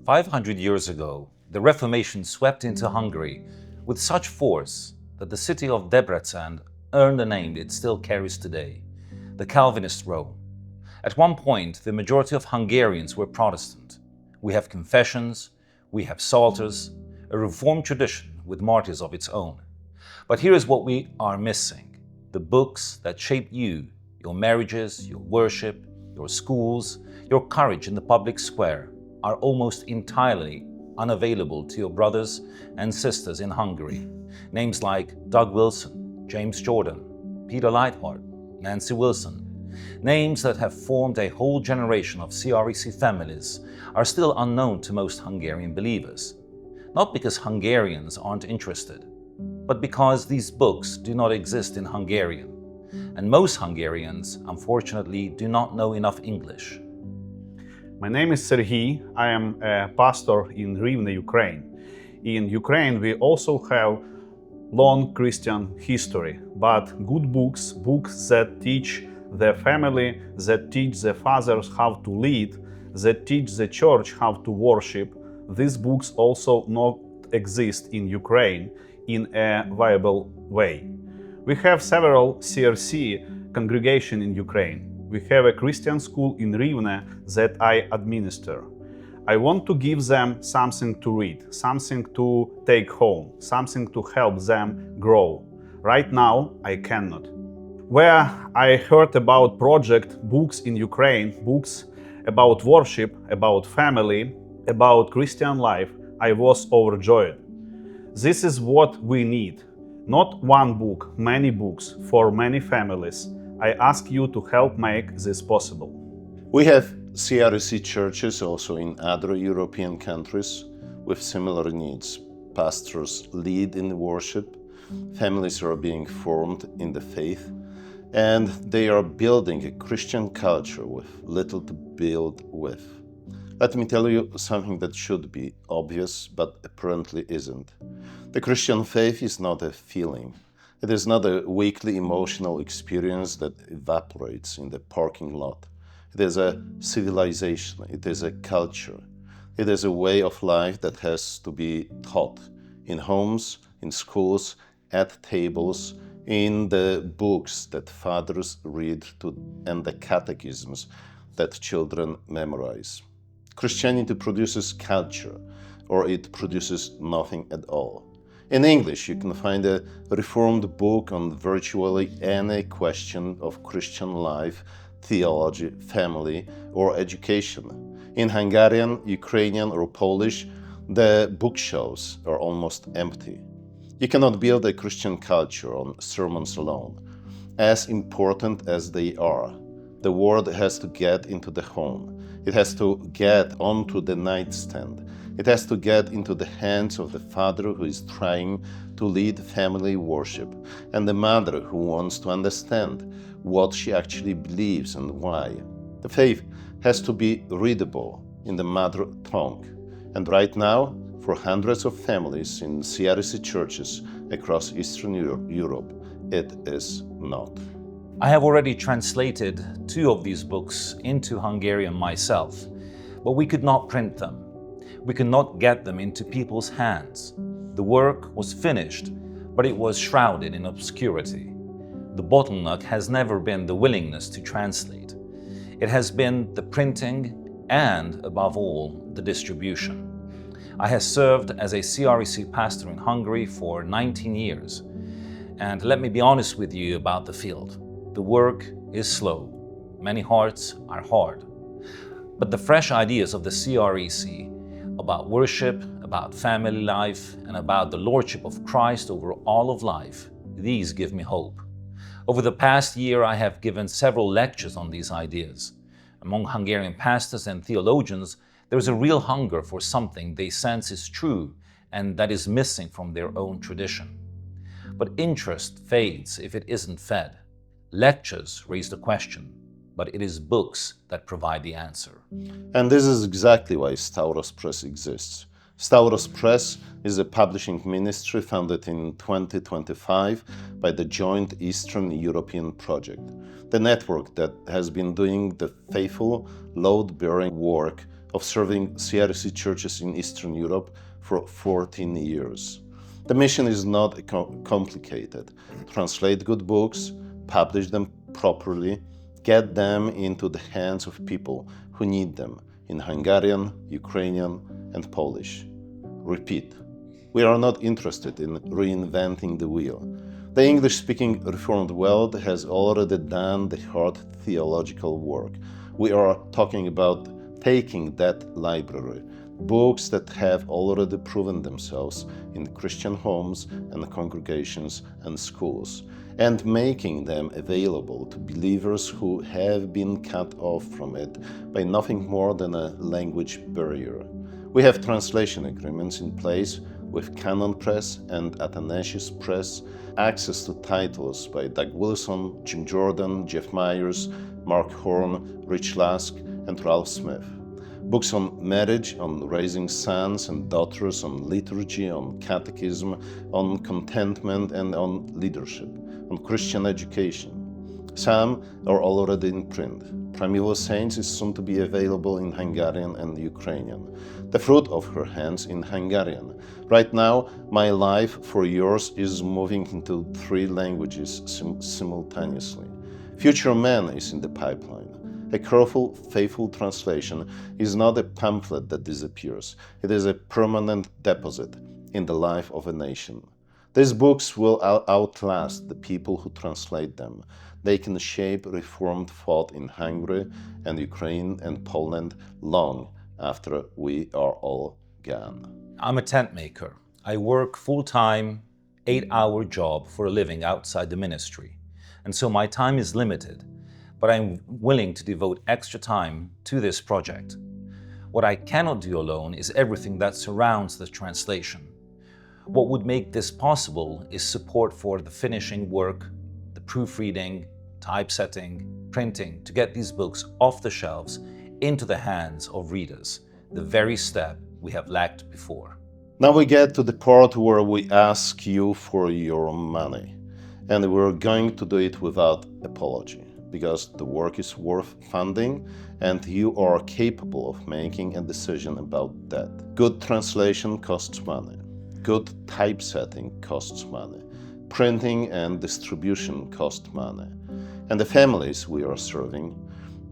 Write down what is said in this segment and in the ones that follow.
500 years ago, the Reformation swept into Hungary with such force that the city of Debrecen earned a name it still carries today, the Calvinist Rome. At one point, the majority of Hungarians were Protestant. We have confessions, we have psalters, a Reformed tradition with martyrs of its own. But here is what we are missing: the books that shaped you, your marriages, your worship, your schools, your courage in the public square are almost entirely unavailable to your brothers and sisters in Hungary. Names like Doug Wilson, James Jordan, Peter Leithart, Nancy Wilson, names that have formed a whole generation of CREC families, are still unknown to most Hungarian believers. Not because Hungarians aren't interested, but because these books do not exist in Hungarian. And most Hungarians, unfortunately, do not know enough English. My name is Serhiy. I am a pastor in Rivne, Ukraine. In Ukraine, we also have long Christian history, but good books that teach the family, that teach the fathers how to lead, that teach the church how to worship, these books also not exist in Ukraine in a viable way. We have several CRC congregations in Ukraine. We have a Christian school in Rivne that I administer. I want to give them something to read, something to take home, something to help them grow. Right now, I cannot. Where I heard about project books in Ukraine, books about worship, about family, about Christian life, I was overjoyed. This is what we need. Not one book, many books for many families. I ask you to help make this possible. We have CREC churches also in other European countries with similar needs. Pastors lead in worship, families are being formed in the faith, and they are building a Christian culture with little to build with. Let me tell you something that should be obvious, but apparently isn't. The Christian faith is not a feeling. It is not a weekly emotional experience that evaporates in the parking lot. It is a civilization, it is a culture. It is a way of life that has to be taught in homes, in schools, at tables, in the books that fathers read and the catechisms that children memorize. Christianity produces culture, or it produces nothing at all. In English, you can find a reformed book on virtually any question of Christian life, theology, family, or education. In Hungarian, Ukrainian, or Polish, the bookshelves are almost empty. You cannot build a Christian culture on sermons alone. As important as they are, the word has to get into the home. It has to get onto the nightstand. It has to get into the hands of the father who is trying to lead family worship, and the mother who wants to understand what she actually believes and why. The faith has to be readable in the mother tongue. And right now, for hundreds of families in CREC churches across Eastern Europe, it is not. I have already translated 2 of these books into Hungarian myself, but we could not print them. We could not get them into people's hands. The work was finished, but it was shrouded in obscurity. The bottleneck has never been the willingness to translate. It has been the printing and, above all, the distribution. I have served as a CREC pastor in Hungary for 19 years, and let me be honest with you about the field. The work is slow. Many hearts are hard. But the fresh ideas of the CREC about worship, about family life, and about the Lordship of Christ over all of life, these give me hope. Over the past year, I have given several lectures on these ideas. Among Hungarian pastors and theologians, there is a real hunger for something they sense is true and that is missing from their own tradition. But interest fades if it isn't fed. Lectures raise the question, but it is books that provide the answer. And this is exactly why Stauros Press exists. Stauros Press is a publishing ministry founded in 2025 by the Joint Eastern European Project, the network that has been doing the faithful, load-bearing work of serving CREC churches in Eastern Europe for 14 years. The mission is not complicated. Translate good books, publish them properly, get them into the hands of people who need them in Hungarian, Ukrainian, and Polish. Repeat. We are not interested in reinventing the wheel. The English-speaking Reformed world has already done the hard theological work. We are talking about taking that library, books that have already proven themselves in Christian homes and congregations and schools, and making them available to believers who have been cut off from it by nothing more than a language barrier. We have translation agreements in place with Stauros Press and Stauros Press, access to titles by Doug Wilson, Jim Jordan, Jeff Myers, Mark Horn, Rich Lask, and Ralph Smith. Books on marriage, on raising sons and daughters, on liturgy, on catechism, on contentment, and on leadership, on Christian education. Some are already in print. Primeval Saints is soon to be available in Hungarian and Ukrainian. The Fruit of Her Hands in Hungarian. Right now, My Life for Yours is moving into 3 languages simultaneously. Future Man is in the pipeline. A careful, faithful translation is not a pamphlet that disappears. It is a permanent deposit in the life of a nation. These books will outlast the people who translate them. They can shape Reformed thought in Hungary and Ukraine and Poland long after we are all gone. I'm a tent maker. I work full-time, 8-hour job for a living outside the ministry. And so my time is limited, but I'm willing to devote extra time to this project. What I cannot do alone is everything that surrounds the translation. What would make this possible is support for the finishing work, the proofreading, typesetting, printing, to get these books off the shelves into the hands of readers, the very step we have lacked before. Now we get to the part where we ask you for your money, and we're going to do it without apology, because the work is worth funding and you are capable of making a decision about that. Good translation costs money. Good typesetting costs money. Printing and distribution cost money. And the families we are serving,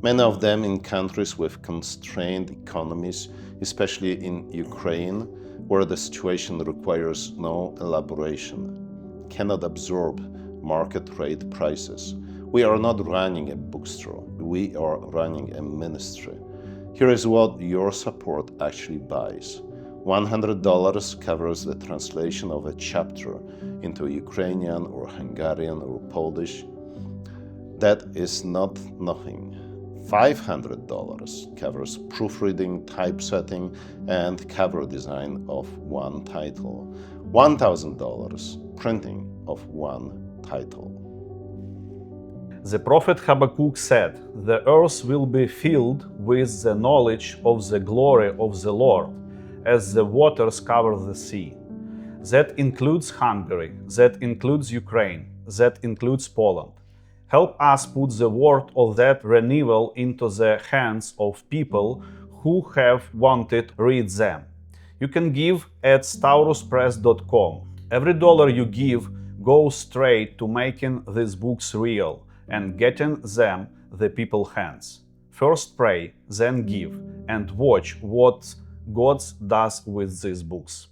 many of them in countries with constrained economies, especially in Ukraine, where the situation requires no elaboration, cannot absorb market rate prices. We are not running a bookstore, we are running a ministry. Here is what your support actually buys. $100 covers the translation of a chapter into Ukrainian or Hungarian or Polish. That is not nothing. $500 covers proofreading, typesetting, and cover design of one title. $1,000 printing of one title. The prophet Habakkuk said, "The earth will be filled with the knowledge of the glory of the Lord, as the waters cover the sea." That includes Hungary, that includes Ukraine, that includes Poland. Help us put the word of that renewal into the hands of people who have wanted read them. You can give at staurospress.com. Every dollar you give goes straight to making these books real and getting them the people's hands. First pray, then give, and watch what God does with these books.